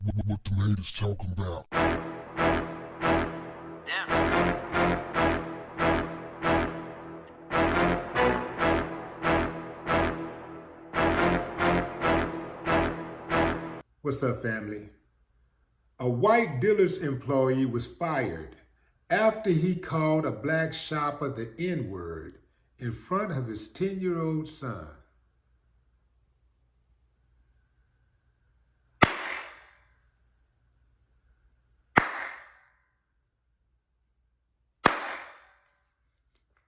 What the haters talking about? What's up, family? A white Dillard's employee was fired after he called a black shopper the N-word in front of his 10-year-old son.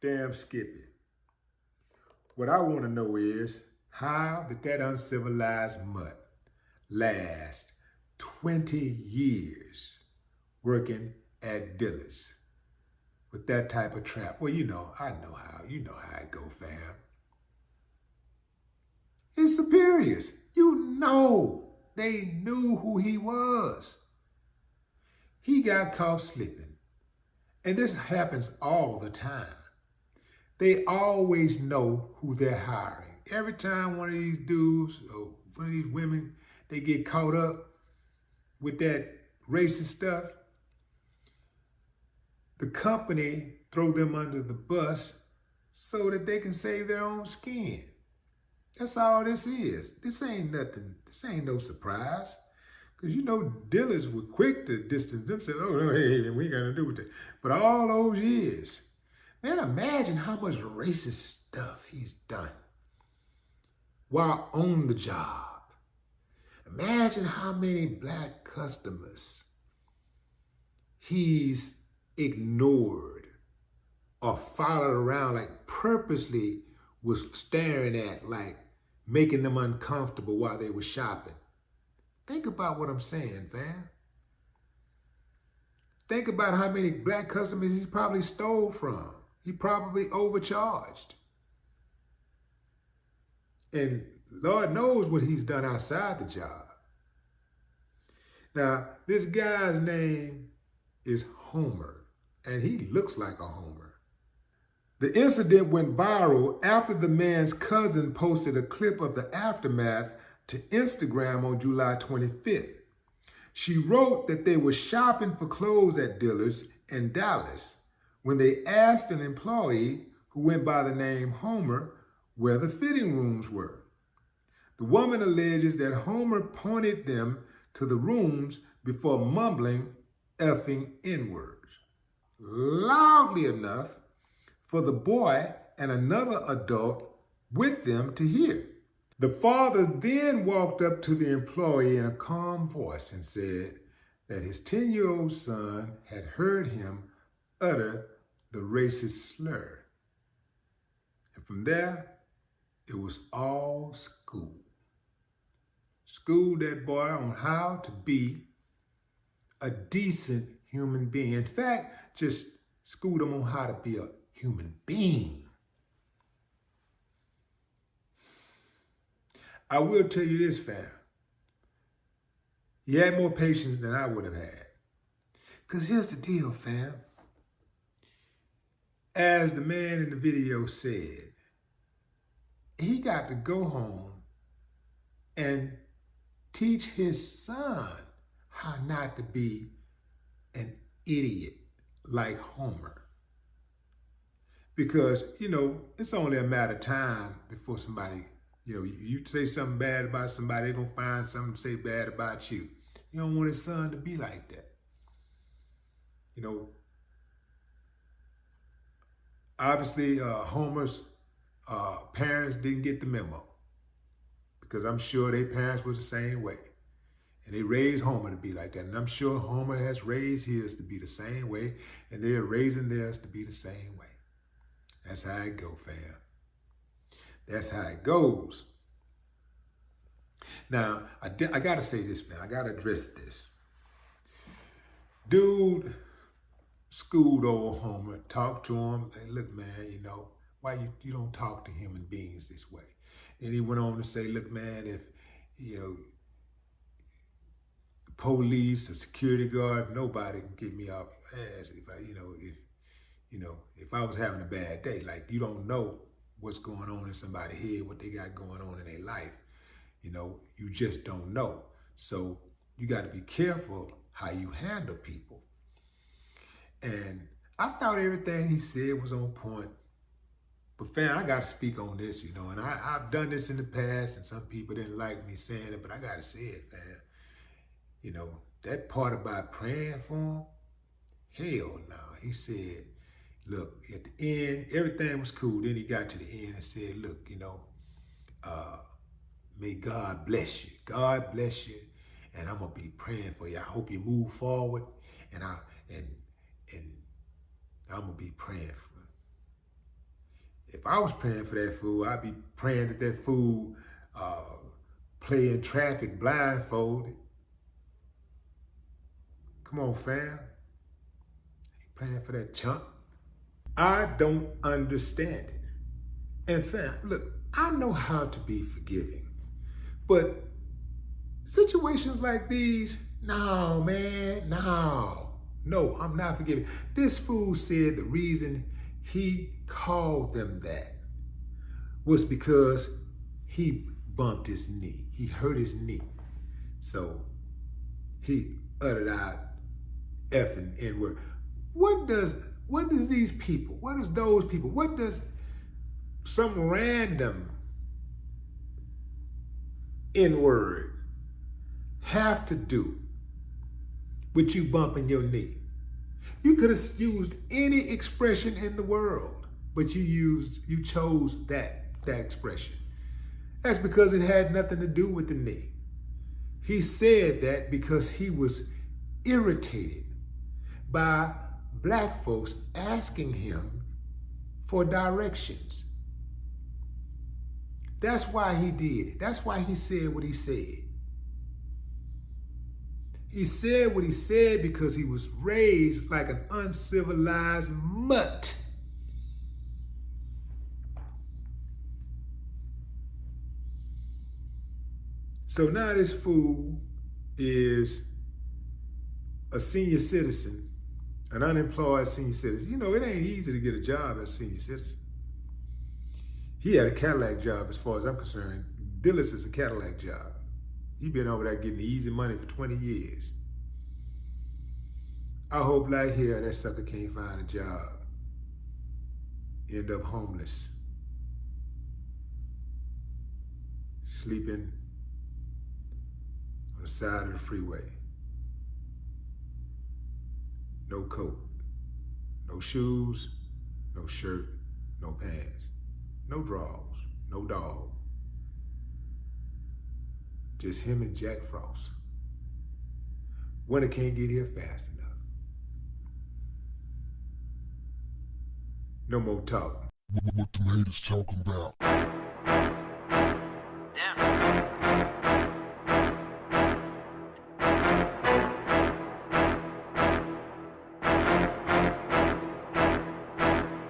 Damn Skippy. What I want to know is, how did that uncivilized mutt last 20 years working at Dillard's with that type of trap? Well, I know how. You know how it go, fam. His superiors, they knew who he was. He got caught slipping. And this happens all the time. They always know who they're hiring. Every time one of these dudes or one of these women, they get caught up with that racist stuff, the company throw them under the bus so that they can save their own skin. That's all this is. This ain't nothing. This ain't no surprise. Because Dillard's were quick to distance themselves. Oh, no, hey, we ain't got nothing to do with that. But all those years, man, imagine how much racist stuff he's done while on the job. Imagine how many black customers he's ignored or followed around, like purposely was staring at, like making them uncomfortable while they were shopping. Think about what I'm saying, fam. Think about how many black customers he probably stole from. He probably overcharged. And Lord knows what he's done outside the job. Now, this guy's name is Homer, and he looks like a Homer. The incident went viral after the man's cousin posted a clip of the aftermath to Instagram on July 25th. She wrote that they were shopping for clothes at Dillard's in Dallas when they asked an employee who went by the name Homer where the fitting rooms were. The woman alleges that Homer pointed them to the rooms before mumbling effing N-words loudly enough for the boy and another adult with them to hear. The father then walked up to the employee in a calm voice and said that his 10-year-old son had heard him utter the racist slur. And from there, it was all school. Schooled that boy on how to be a decent human being. In fact, just schooled him on how to be a human being. I will tell you this, fam. He had more patience than I would have had. Because here's the deal, fam. As the man in the video said, he got to go home and teach his son how not to be an idiot like Homer. Because, it's only a matter of time before somebody, you say something bad about somebody, they're going to find something to say bad about you. You don't want his son to be like that. Obviously, Homer's parents didn't get the memo, because I'm sure their parents was the same way. And they raised Homer to be like that. And I'm sure Homer has raised his to be the same way, and they're raising theirs to be the same way. That's how it go, fam. That's how it goes. Now, I got to say this, fam. I got to address this. Dude schooled old Homer, talked to him, and look, man, why you don't talk to human beings this way? And he went on to say, look, man, if, the police, a security guard, nobody can get me off your ass if I was having a bad day. Like, you don't know what's going on in somebody's head, what they got going on in their life. You just don't know. So You got to be careful how you handle people. And I thought everything he said was on point. But fam, I got to speak on this, and I've done this in the past, and some people didn't like me saying it, but I got to say it, fam. That part about praying for him, hell no. He said, look, at the end, everything was cool. Then he got to the end and said, look, may God bless you. God bless you. And I'm gonna be praying for you. I hope you move forward. And I'm gonna be praying for you. If I was praying for that fool, I'd be praying that fool play in traffic blindfolded. Come on, fam. Praying for that chump. I don't understand it. And fam, look, I know how to be forgiving, but situations like these, no, man, no, I'm not forgiving. This fool said the reason he called them that was because he bumped his knee. He hurt his knee. So he uttered out F and N word. What does these people, what does those people, what does some random N-word have to do with you bumping your knee? You could have used any expression in the world, but you chose that expression. That's because it had nothing to do with the knee. He said that because he was irritated by black folks asking him for directions. That's why he did it. That's why he said what he said. He said what he said because he was raised like an uncivilized mutt. So now this fool is a senior citizen, an unemployed senior citizen. It ain't easy to get a job as a senior citizen. He had a Cadillac job as far as I'm concerned. Dillard's is a Cadillac job. He been over there getting the easy money for 20 years. I hope like hell that sucker can't find a job. End up homeless. Sleeping on the side of the freeway. No coat, no shoes, no shirt, no pants, no drawers, no dog. Just him and Jack Frost. Winter can't get here fast enough. No more talk. What the haters talking about?